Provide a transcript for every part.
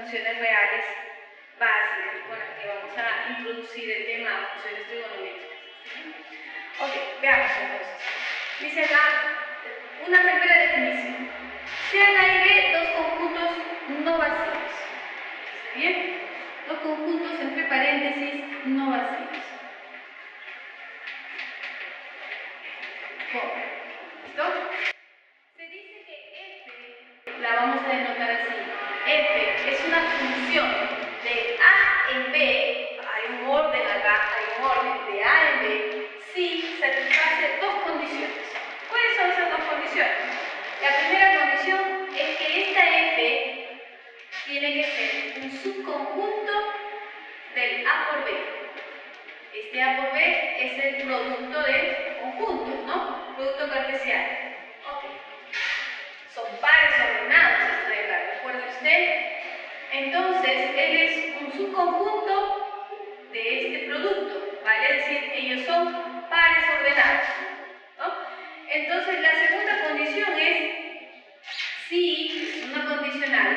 funciones reales básicas con las que vamos a introducir el tema de funciones trigonométricas. Ok, veamos entonces. Dice acá una primera definición. Sean A y B dos conjuntos no vacíos. ¿Está bien? Dos conjuntos entre paréntesis no vacíos. ¿Listo? Se dice que f la vamos a denotar así. F es una función de A en B, hay un orden acá, hay un orden de A en B, si satisface dos condiciones. ¿Cuáles son esas dos condiciones? La primera condición es que esta F tiene que ser un subconjunto del A por B. Este A por B es el producto de conjuntos, ¿no? Producto cartesiano. Ok. Son pares ordenados, esto de acá, ¿recuerda usted? Entonces, él es un subconjunto de este producto, ¿vale? Es decir, ellos son pares ordenados, ¿no? Entonces, la segunda condición es si, es una condicional,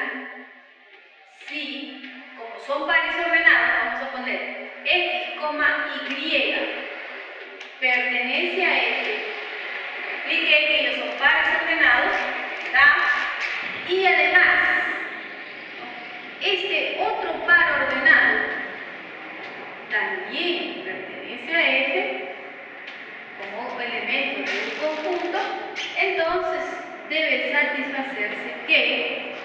si, como son pares ordenados, vamos a poner X, Y pertenece a F. Expliqué que ellos son pares ordenados, ¿verdad? Y además, este otro par ordenado también pertenece a F como elemento de un conjunto, entonces debe satisfacerse que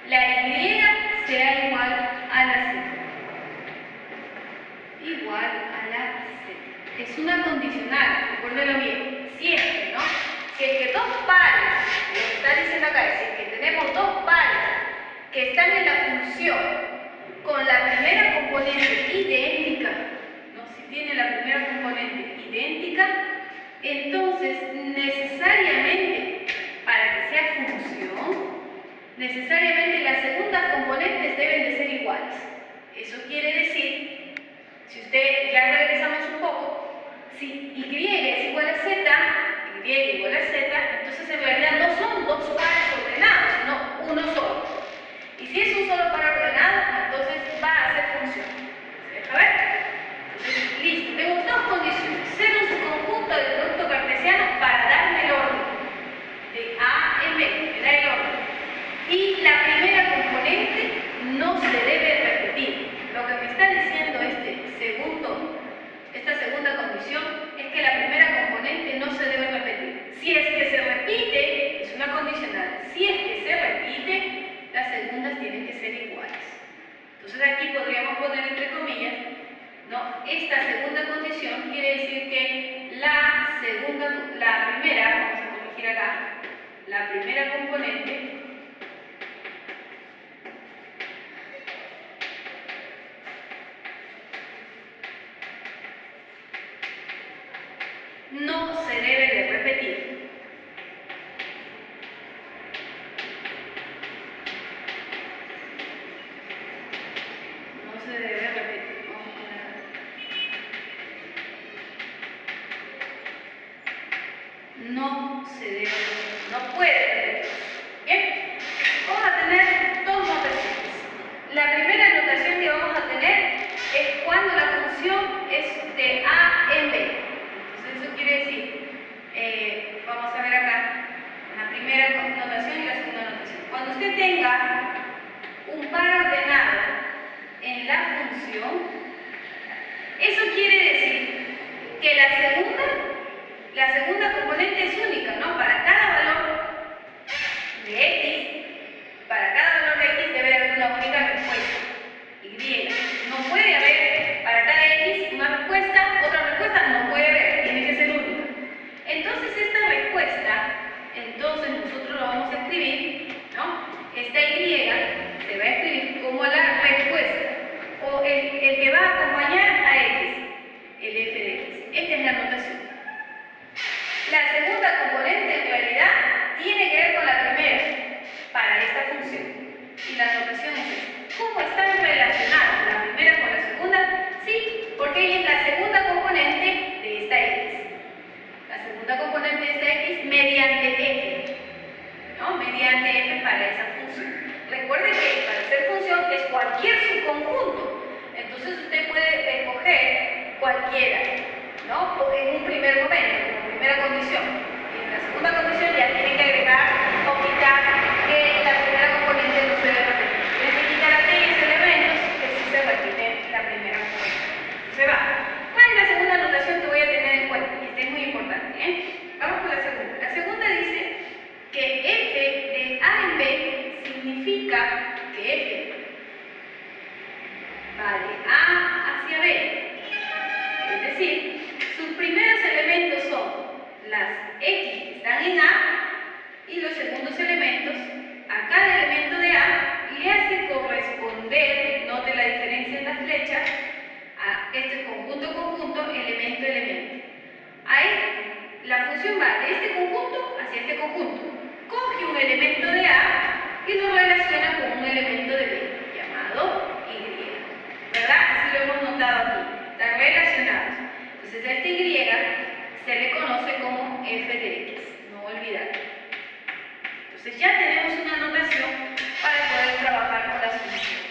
la Y será igual a la Z. Igual a la Z. Es una condicional, recuérdelo bien, siempre, ¿no? Si es que dos pares, lo que está diciendo acá es si es que tenemos dos pares que están en la función con la primera componente idéntica, ¿no? Si tiene la primera componente idéntica, entonces necesariamente, para que sea función, necesariamente las segundas componentes deben de ser iguales. Eso quiere decir, si usted, ya regresamos un poco, si Y es igual a Z, Y igual a Z, entonces en realidad no son dos pares ordenados, sino uno solo. Y si es un solo par ordenado, entonces va a ser función. ¿Se deja ver? Entonces, listo. Tengo dos condiciones. Ser un subconjunto del producto cartesiano para darme el orden. De A en B, me da el orden. Y la primera componente no se debe repetir. Lo que me está diciendo esta segunda condición es que la primera componente no se debe repetir. Si es que se repite, es una condicional. Si es que se repite, las segundas tienen que ser iguales. Entonces aquí podríamos poner entre comillas, ¿no? Esta segunda condición quiere decir que la primera, vamos a corregir acá, la primera componente no se debe de repetir. No se debe repetir. No se debe repetir. No puede repetir. Bien. Vamos a tener dos notaciones. La primera notación que vamos a tener es cuando la función es de A en B. Entonces eso quiere decir, vamos a ver acá, la primera notación y la segunda notación. Cuando usted tenga un par ordenado en la función, eso quiere decir que la segunda componente es única, ¿no? Para cada valor de X, para cada valor de X debe haber una única respuesta, Y. No puede haber para cada X una respuesta, otra respuesta no puede haber, tiene que ser única. Entonces esta respuesta, nosotros lo vamos a escribir, ¿no? Esta Y se va a escribir como la respuesta, o el que va a acompañar a X, el f de X. Esta es la notación. La segunda componente en realidad tiene que ver con la primera para esta función. Y la notación es esta. ¿Cómo están relacionadas la primera con la segunda? Sí, porque ella es la segunda componente de esta X. La segunda componente de esta X mediante F. ¿No? Mediante F para esa función. Recuerden que para ser función cualquiera, ¿no? En un primer momento, como primera condición. Y en la segunda condición ya tiene que agregar o quitar que la primera componente no se debe repetir. Tienes que quitar aquellos elementos que sí se repiten la primera componente. Se va. ¿Cuál es la segunda anotación que voy a tener en cuenta? Y esta es muy importante, ¿eh? Vamos con la segunda. La segunda dice que f de A en B significa que f va de A hacia B. Es decir, sus primeros elementos son las X que están en A y los segundos elementos, a cada elemento de A le hace corresponder, note la diferencia en las flechas, a este conjunto, elemento. La función va de este conjunto hacia este conjunto. Coge un elemento de A y lo relaciona con un elemento de B, llamado Y. ¿Verdad? Así lo hemos notado aquí. Están relacionados. Entonces a este Y se le conoce como f de x. No olvidar. Entonces ya tenemos una notación para poder trabajar con las funciones.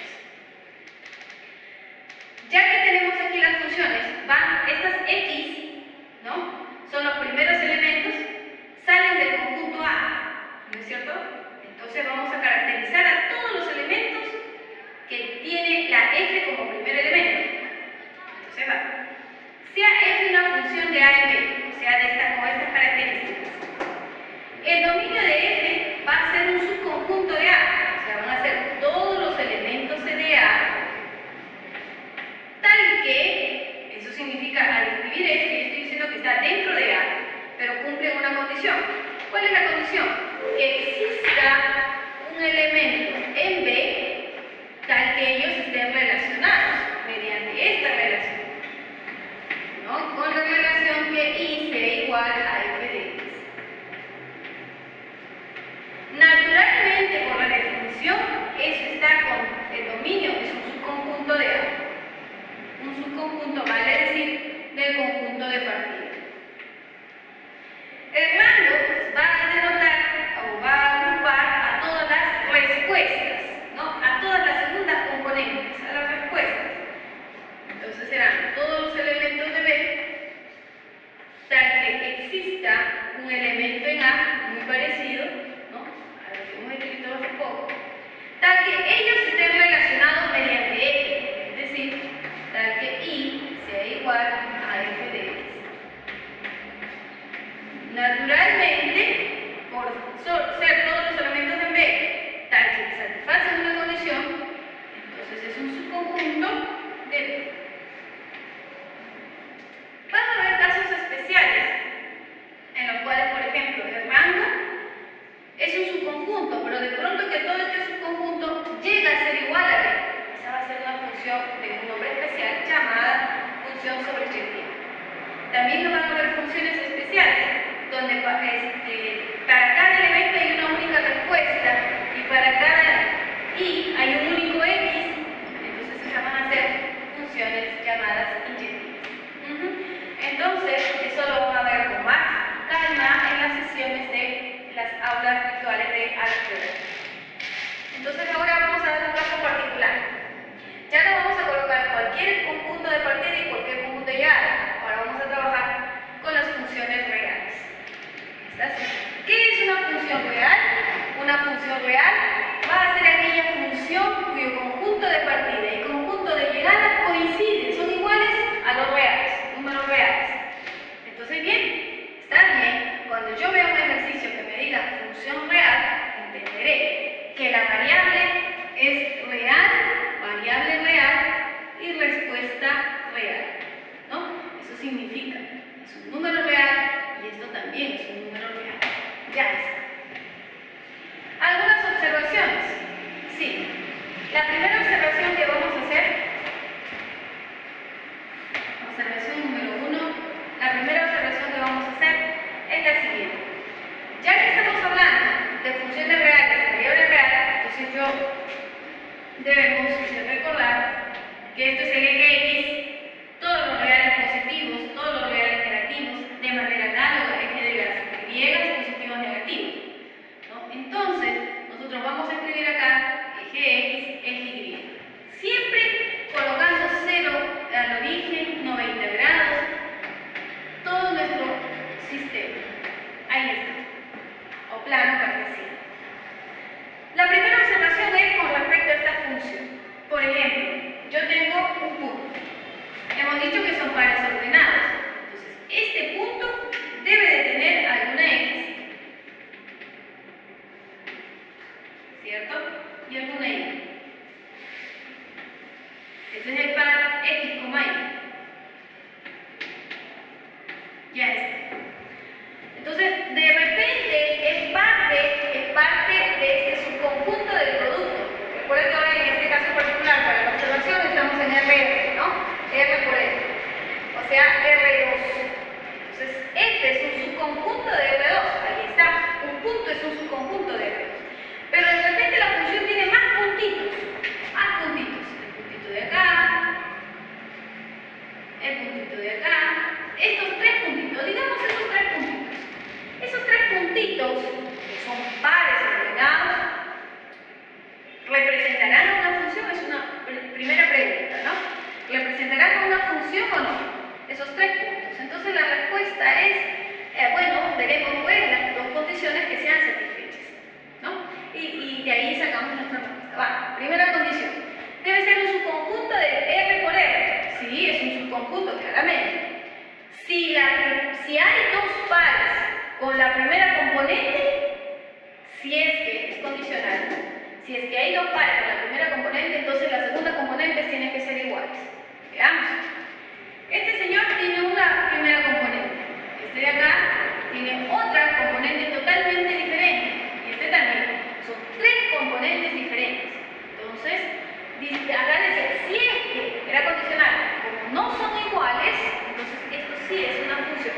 Ya que tenemos aquí las funciones, van estas x, ¿no? Son los primeros elementos, salen del conjunto A, ¿no es cierto? Entonces vamos a caracterizar a todos los elementos que tiene la f como primer elemento. Entonces va. Sea f una función de A en B, o sea, con estas características. El dominio de f va a ser un subconjunto de A, o sea, van a ser todos los elementos de A, tal que, eso significa, al escribir esto, yo estoy diciendo que está dentro de A, pero cumple una condición. ¿Cuál es la condición? Que exista un elemento en B, tal que ellos estén relacionados mediante esta relación, ¿no? Con la relación que Y sea igual a f de x. Naturalmente, por la definición, eso está con el dominio, es un subconjunto de A. Un subconjunto vale decir del conjunto de partida. El rango va a denotar o va a agrupar a todas las respuestas, ¿no? A todas las segundas componentes, a las respuestas. Entonces serán todos los elementos de B, tal que exista un elemento en A muy parecido, ¿no? A lo que hemos escrito hace poco, tal que ellos estén relacionados mediante F, es decir, tal que Y sea igual a f de x. Naturalmente, por ser todos los elementos en B, tal que satisfacen una condición, entonces es un subconjunto de B. Van a haber casos especiales en los cuales, por ejemplo, el rango es un subconjunto, pero de pronto que todo este subconjunto llega a ser igual a B. Esa va a ser una función de un nombre especial llamada función sobreobjetiva. También van a haber funciones especiales donde para cada elemento hay una única respuesta y para cada Y hay un único X, entonces esas van a ser funciones llamadas inyectivas. Entonces, eso lo van a ver con más calma en las sesiones de las aulas virtuales de álgebra. Entonces ahora vamos a dar un caso particular. Ya no vamos a colocar cualquier conjunto de partida y cualquier conjunto de llegada. Ahora vamos a trabajar con las funciones reales. ¿Qué es una función real? Una función real va a ser aquella función cuyo conjunto de partida y conjunto de llegada coinciden, son iguales a los reales, números reales. Entonces, bien, está bien, cuando yo vea un ejercicio que me diga función real, entenderé que la variable es real, variable real y respuesta real, ¿no? Eso significa, es un número real y esto también es un número real. Ya está. ¿Algunas observaciones? Sí. La primera observación que vamos a hacer, observación número 1, la primera observación que vamos a hacer es la siguiente. Ya que estamos hablando de funciones reales, de variables reales, entonces debemos recordar que esto es el eje X, todos los reales positivos, todos los reales negativos, de manera análoga al eje de las griegas positivos negativos, ¿no? Entonces, nosotros vamos a escribir acá eje X, eje Y. Siempre colocando 0 al origen, 90 grados. Ya está. Entonces, de repente es parte de este subconjunto del producto. Recuerden que ahora en este caso particular, para la observación, estamos en R, ¿no? R por R. O sea, R2. Entonces, F es un subconjunto de R2. Ahí está. Un punto es un subconjunto de R2. Pero de repente la función tiene más puntitos. Más puntitos. El puntito de acá. El puntito de acá. Estos tres puntitos. Digamos esos tres puntitos. Esos tres puntitos, que son pares ordenados, ¿representarán una función? Es una primera pregunta, ¿no? ¿Representarán una función o no? Esos tres puntos. Entonces la respuesta es, bueno, veremos pues las dos condiciones que sean satisfechas, ¿no? Y de ahí sacamos nuestra respuesta. Va, primera condición. Debe ser un subconjunto de R por R. Sí, es un subconjunto, claramente. Si hay dos pares con la primera componente, si es que es condicional, si es que hay dos pares con la primera componente, entonces las segundas componentes tienen que ser iguales. Veamos. Este señor tiene una primera componente, este de acá tiene otra componente totalmente diferente, y este también. Son tres componentes diferentes. Entonces, acá dice, si es que era condicional, como no son iguales, entonces esto sí es una función.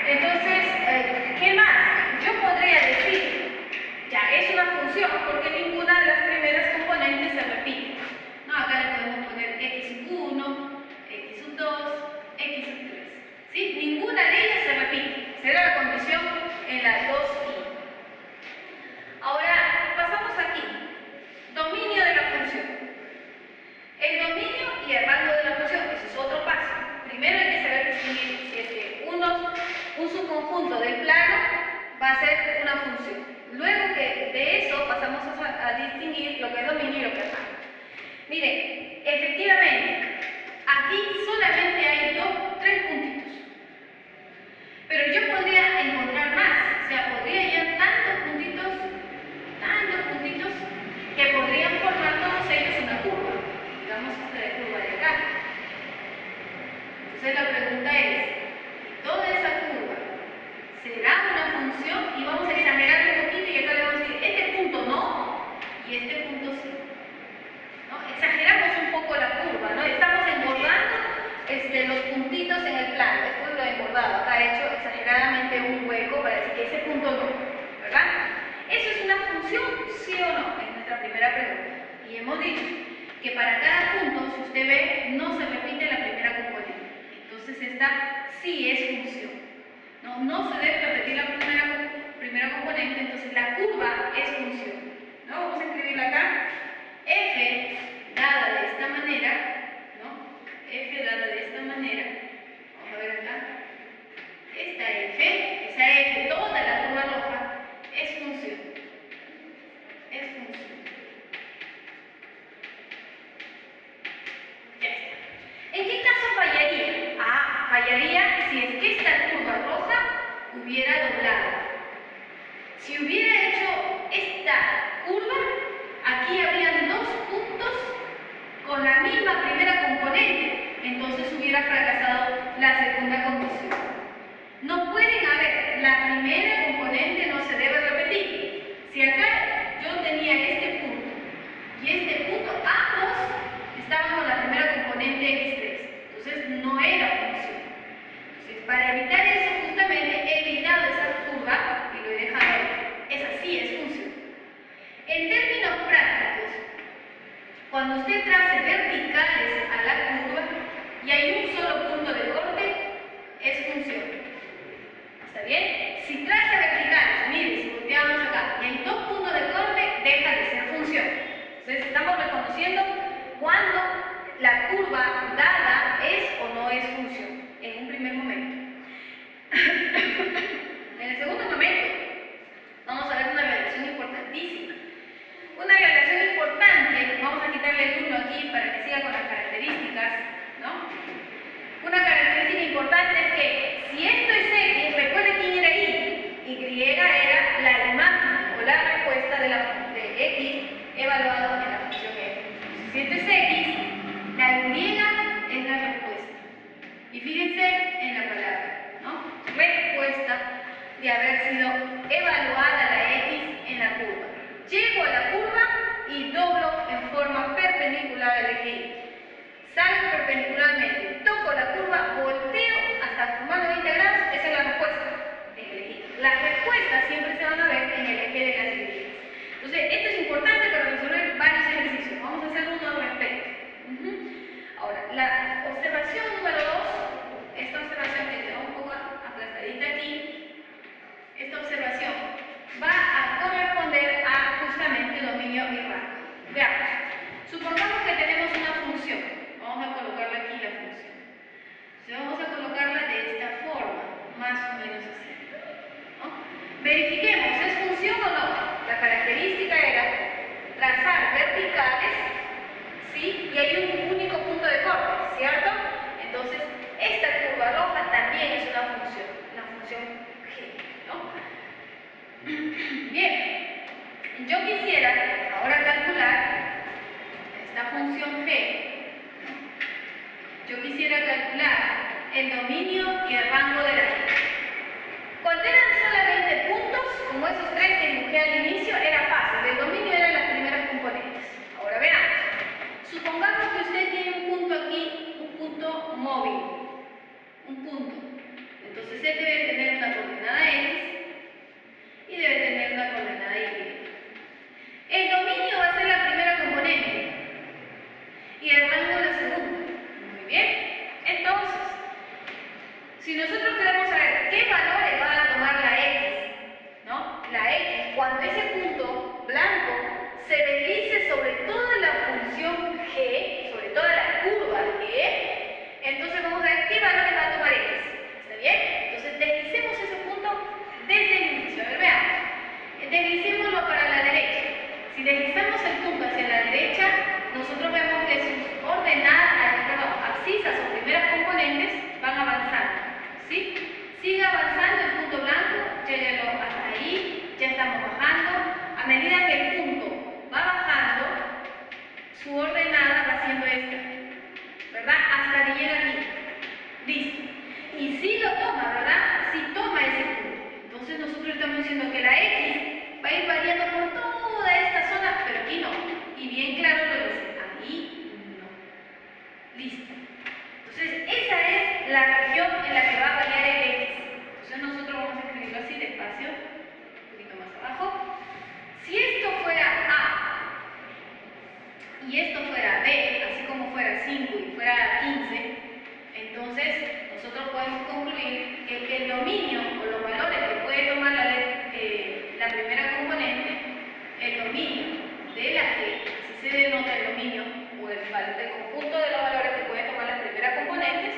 Entonces, ¿qué más? Yo podría decir, ya es una función porque ninguna de las primeras componentes se repite. No, acá le podemos poner x1, x2, x3. ¿Sí? Ninguna de ellas se repite. Será la condición en las dos y. Ahora, pasamos aquí. Dominio de la función. El dominio y el rango de la función, ese es otro paso. Primero hay que saber distinguir si es que un subconjunto del plano va a ser una función. Luego que de eso pasamos a distinguir lo que es dominio y lo que es rango. Miren, efectivamente, aquí solamente hay tres puntitos. Pero yo podría encontrar más, o sea, podría hallar tantos puntitos, que podrían formar todos ellos una curva. Digamos esta curva de acá. Entonces la pregunta es, ¿toda esa curva será una función? Y vamos a exagerar un poquito y acá le vamos a decir, este punto no y este punto sí. ¿No? Exageramos un poco la curva, ¿no? Estamos engordando los puntitos en el plano. Esto lo he engordado, acá he hecho exageradamente un hueco para decir que ese punto no, ¿verdad? ¿Eso es una función, sí o no? Es nuestra primera pregunta. Y hemos dicho que para cada punto, si usted ve, no se repite la primera componente. Entonces esta sí es función. No se debe repetir la primera componente, entonces la curva es función. ¿No? Vamos a escribirla acá. F dada de esta manera, ¿no? F dada de esta manera. Vamos a ver acá. Esta F, esa F, toda la curva roja, es función. Es función. Ya está. ¿En qué caso fallaría? Fallaría si es que esta curva roja hubiera doblado. Si hubiera hecho esta curva, aquí habrían dos puntos con la misma primera componente, entonces hubiera fracasado la segunda condición. No pueden haber, la primera componente no se debe repetir. Si acá yo tenía este punto y este punto, ambos estaban con la primera componente x3, entonces no era función. Entonces, para evitar eso, justamente he evitado esa curva y lo he dejado ahí. Esa sí es función. En términos prácticos, cuando usted trace verticales a la curva y hay un solo punto de corte, es función. ¿Está bien? Si traza verticales, mire, si volteamos acá y hay dos puntos de corte, deja de ser función. Entonces estamos reconociendo cuando la curva dada es o no es función, en un primer momento. En el segundo momento, vamos a ver una relación importantísima. Una relación importante, vamos a quitarle el 1 aquí para que siga con las características, ¿no? Una característica importante es que si esto es X, recuerden quién era Y. Y era la imagen o la respuesta de X evaluado en la función F. Si esto es X, la Y es la respuesta. Y fíjense perpendicularmente, toco la curva, volteo hasta formar 90 grados, esa es la respuesta. Las respuestas siempre se van a ver en el eje de las Y. Entonces, esto es importante para resolver varios ejercicios. Vamos a hacer uno al respecto. Ahora, la observación número 2, esta observación que queda un poco aplastadita aquí, esta observación va a corresponder a justamente dominio y rango. Veamos. Supongamos que tenemos una función. Vamos a colocarla aquí la función. Entonces vamos a colocarla de esta forma, más o menos así. ¿No? Verifiquemos, ¿es función o no? La característica era trazar verticales, ¿sí? Y hay un único punto de corte, ¿cierto? Entonces, esta curva roja también es una función G, ¿no? Bien, yo quisiera ahora calcular esta función G. Yo quisiera calcular el dominio y el rango de la G. Cuando eran solamente puntos, como esos tres que dibujé al inicio, era fácil. El dominio eran las primeras componentes. Ahora veamos. Supongamos que usted tiene un punto aquí, un punto móvil. Un punto. Entonces él debe tener una coordenada X y debe tener una coordenada Y. El dominio va a ser la primera componente y el rango la segunda. Muy bien. Entonces, si nosotros queremos saber qué valores va a tomar la X, ¿no? La X, cuando ese punto blanco se deslice sobre toda la función G, sobre toda la curva G, entonces vamos a ver qué valores va a tomar X. ¿Está bien? Entonces deslicemos ese punto desde el inicio. A ver, veamos. Deslicémoslo para la derecha. Si deslizamos el punto hacia la derecha, nosotros vemos que sus abscisas o primeras componentes van avanzando. ¿Sí? Sigue avanzando el punto blanco, lléguelo hasta ahí, ya estamos bajando. A medida que el punto va bajando, su ordenada va siendo esta, ¿verdad? Hasta que llega aquí. Listo. Y si lo toma, ¿verdad? Si toma ese punto. Entonces nosotros estamos diciendo que la X va a ir variando por toda esta zona, pero aquí no. Y bien claro lo dice, ahí no. Listo. Entonces esa es la región en la que va a variar el X. Entonces nosotros vamos a escribirlo así despacio, un poquito más abajo. Si esto fuera A y esto fuera B, así como fuera 5 y fuera 15, entonces nosotros podemos concluir que el dominio o los valores que puede tomar la primera componente, el dominio de la G, así se denota el dominio o el conjunto de los valores que pueden tomar las primeras componentes,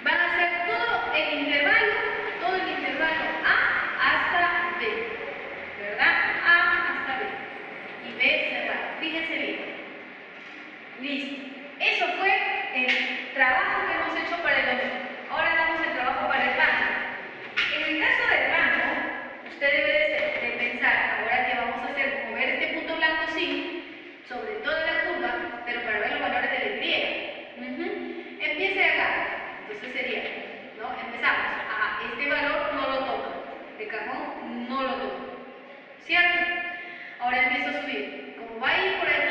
van a ser todo el intervalo A hasta B, ¿verdad? A hasta B y B cerrado. Fíjense bien. Listo. Eso fue el trabajo que hemos hecho para el dominio. Ahora damos el trabajo para el rango. En el caso del rango, usted debe de pensar, ahora que vamos a hacer, mover este punto blanco sí, sobre toda la curva, pero para ver los valores de la Y. Empiece acá. Entonces sería, ¿no? Empezamos. Este valor no lo toma. De cajón no lo toma. ¿Cierto? Ahora empiezo a subir. Como va a ir por aquí,